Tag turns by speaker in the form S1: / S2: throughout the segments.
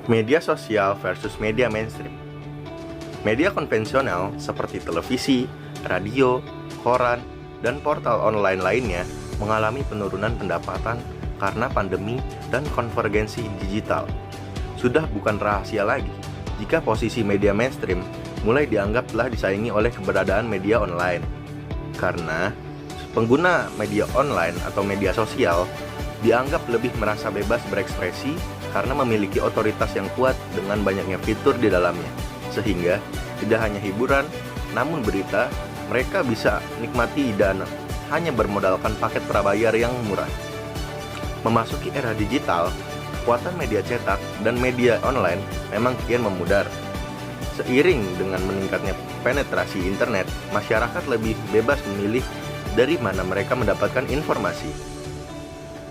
S1: Media sosial versus media mainstream. Media konvensional seperti televisi, radio, koran, dan portal online lainnya mengalami penurunan pendapatan karena pandemi dan konvergensi digital. Sudah bukan rahasia lagi jika posisi media mainstream mulai dianggap telah disaingi oleh keberadaan media online. Karena pengguna media online atau media sosial dianggap lebih merasa bebas berekspresi karena memiliki otoritas yang kuat dengan banyaknya fitur di dalamnya. Sehingga tidak hanya hiburan, namun berita mereka bisa nikmati dan hanya bermodalkan paket prabayar yang murah. Memasuki era digital, kekuatan media cetak dan media online memang kian memudar. Seiring dengan meningkatnya penetrasi internet, masyarakat lebih bebas memilih dari mana mereka mendapatkan informasi.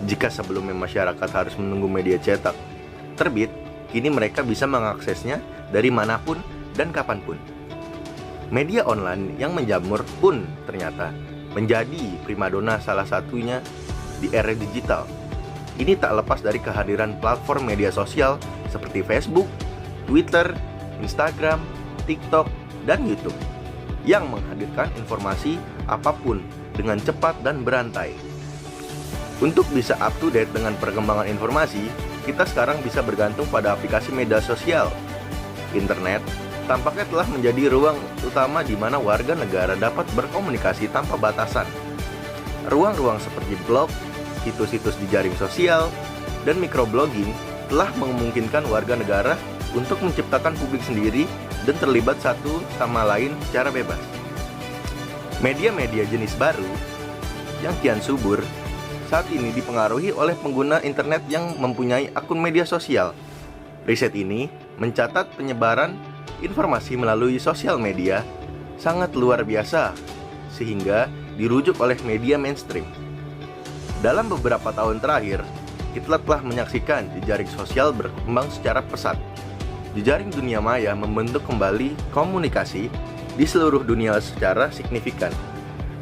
S1: Jika sebelumnya masyarakat harus menunggu media cetak terbit, kini mereka bisa mengaksesnya dari manapun dan kapanpun. Media online yang menjamur pun ternyata menjadi primadona salah satunya di era digital. Ini tak lepas dari kehadiran platform media sosial seperti Facebook, Twitter, Instagram, TikTok, dan YouTube yang menghadirkan informasi apapun dengan cepat dan berantai. Untuk bisa up to date dengan perkembangan informasi, kita sekarang bisa bergantung pada aplikasi media sosial. Internet tampaknya telah menjadi ruang utama di mana warga negara dapat berkomunikasi tanpa batasan. Ruang-ruang seperti blog, situs-situs di jaring sosial, dan microblogging telah memungkinkan warga negara untuk menciptakan publik sendiri dan terlibat satu sama lain secara bebas. Media-media jenis baru yang kian subur saat ini dipengaruhi oleh pengguna internet yang mempunyai akun media sosial. Riset ini mencatat penyebaran informasi melalui sosial media sangat luar biasa, sehingga dirujuk oleh media mainstream. Dalam beberapa tahun terakhir, kita telah menyaksikan jejaring sosial berkembang secara pesat. Jejaring dunia maya membentuk kembali komunikasi di seluruh dunia secara signifikan,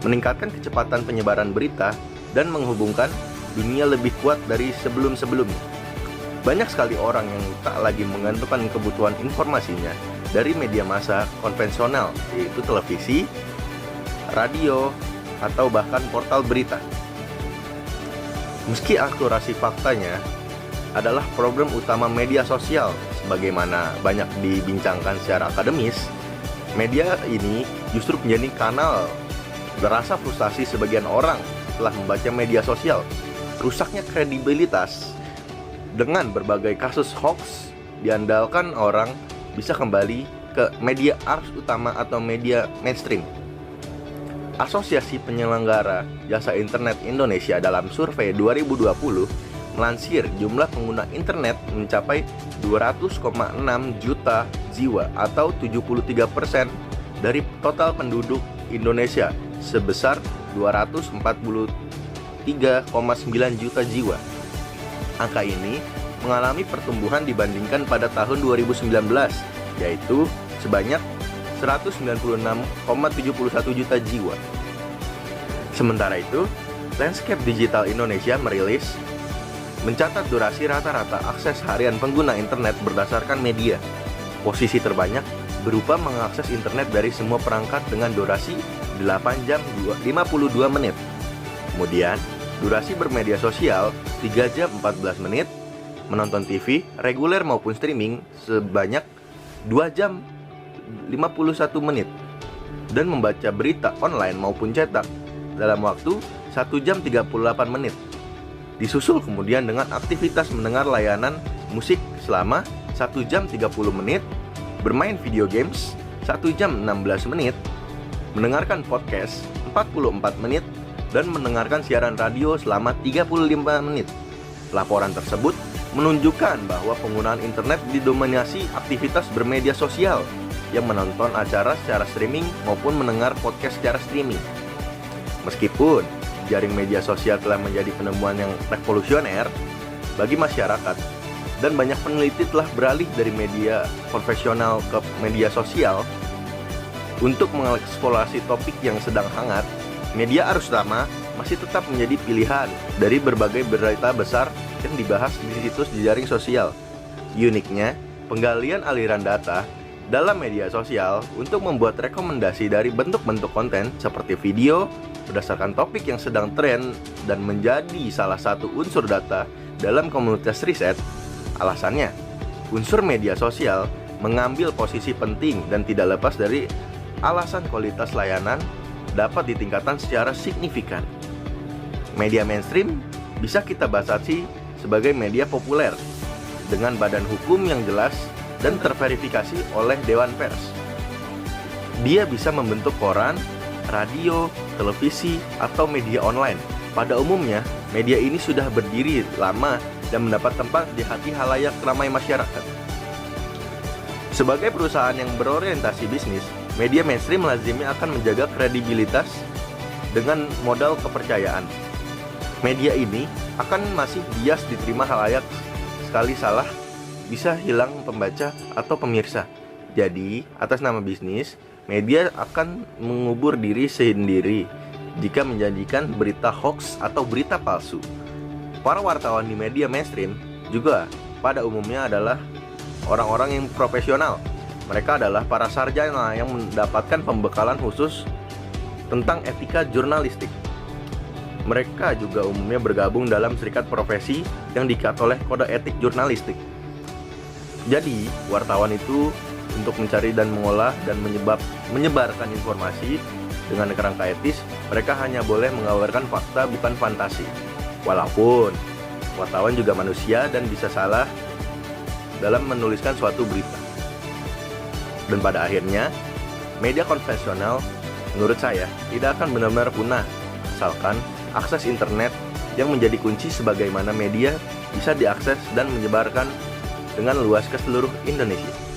S1: meningkatkan kecepatan penyebaran berita, dan menghubungkan dunia lebih kuat dari sebelum-sebelumnya. Banyak sekali orang yang tak lagi menggantungkan kebutuhan informasinya dari media massa konvensional, yaitu televisi, radio, atau bahkan portal berita. Meski akurasi faktanya adalah problem utama media sosial, sebagaimana banyak dibincangkan secara akademis, media ini justru menjadi kanal berasa frustasi sebagian orang setelah membaca media sosial. Rusaknya kredibilitas dengan berbagai kasus hoax diandalkan orang bisa kembali ke media arus utama atau media mainstream. Asosiasi Penyelenggara Jasa Internet Indonesia dalam survei 2020 melansir jumlah pengguna internet mencapai 200,6 juta jiwa atau 73% dari total penduduk Indonesia sebesar 243,9 juta jiwa. Angka ini mengalami pertumbuhan dibandingkan pada tahun 2019, yaitu sebanyak 196,71 juta jiwa. Sementara itu, Landscape Digital Indonesia merilis mencatat durasi rata-rata akses harian pengguna internet berdasarkan media. Posisi terbanyak berupa mengakses internet dari semua perangkat dengan durasi 8 jam 52 menit. Kemudian, durasi bermedia sosial 3 jam 14 menit, menonton TV, reguler maupun streaming sebanyak 2 jam 51 menit, dan membaca berita online maupun cetak dalam waktu 1 jam 38 menit. Disusul kemudian dengan aktivitas mendengar layanan musik selama 1 jam 30 menit, bermain video games 1 jam 16 menit, mendengarkan podcast 44 menit, dan mendengarkan siaran radio selama 35 menit. Laporan tersebut menunjukkan bahwa penggunaan internet didominasi aktivitas bermedia sosial yang menonton acara secara streaming maupun mendengar podcast secara streaming. Meskipun jaring media sosial telah menjadi penemuan yang revolusioner bagi masyarakat dan banyak peneliti telah beralih dari media konvensional ke media sosial untuk mengeksplorasi topik yang sedang hangat, media arus utama masih tetap menjadi pilihan dari berbagai berita besar yang dibahas di situs jejaring sosial. Uniknya, penggalian aliran data dalam media sosial untuk membuat rekomendasi dari bentuk-bentuk konten seperti video berdasarkan topik yang sedang tren dan menjadi salah satu unsur data dalam komunitas riset. Alasannya, unsur media sosial mengambil posisi penting dan tidak lepas dari alasan kualitas layanan dapat ditingkatkan secara signifikan. Media mainstream bisa kita batasi sebagai media populer dengan badan hukum yang jelas dan terverifikasi oleh Dewan Pers. Dia bisa membentuk koran, radio, televisi, atau media online. Pada umumnya, media ini sudah berdiri lama dan mendapat tempat di hati halayak ramai masyarakat. Sebagai perusahaan yang berorientasi bisnis, media mainstream lazimnya akan menjaga kredibilitas dengan modal kepercayaan. Media ini akan masih bias diterima halayak, sekali salah bisa hilang pembaca atau pemirsa. Jadi, atas nama bisnis, media akan mengubur diri sendiri jika menjanjikan berita hoax atau berita palsu. Para wartawan di media mainstream juga pada umumnya adalah orang-orang yang profesional. Mereka adalah para sarjana yang mendapatkan pembekalan khusus tentang etika jurnalistik. Mereka juga umumnya bergabung dalam serikat profesi yang diikat oleh kode etik jurnalistik. Jadi, wartawan itu untuk mencari dan mengolah dan menyebarkan informasi dengan kerangka etis, mereka hanya boleh mengabarkan fakta bukan fantasi. Walaupun wartawan juga manusia dan bisa salah dalam menuliskan suatu berita. Dan pada akhirnya, media konvensional menurut saya tidak akan benar-benar punah asalkan akses internet yang menjadi kunci sebagaimana media bisa diakses dan menyebarkan dengan luas ke seluruh Indonesia.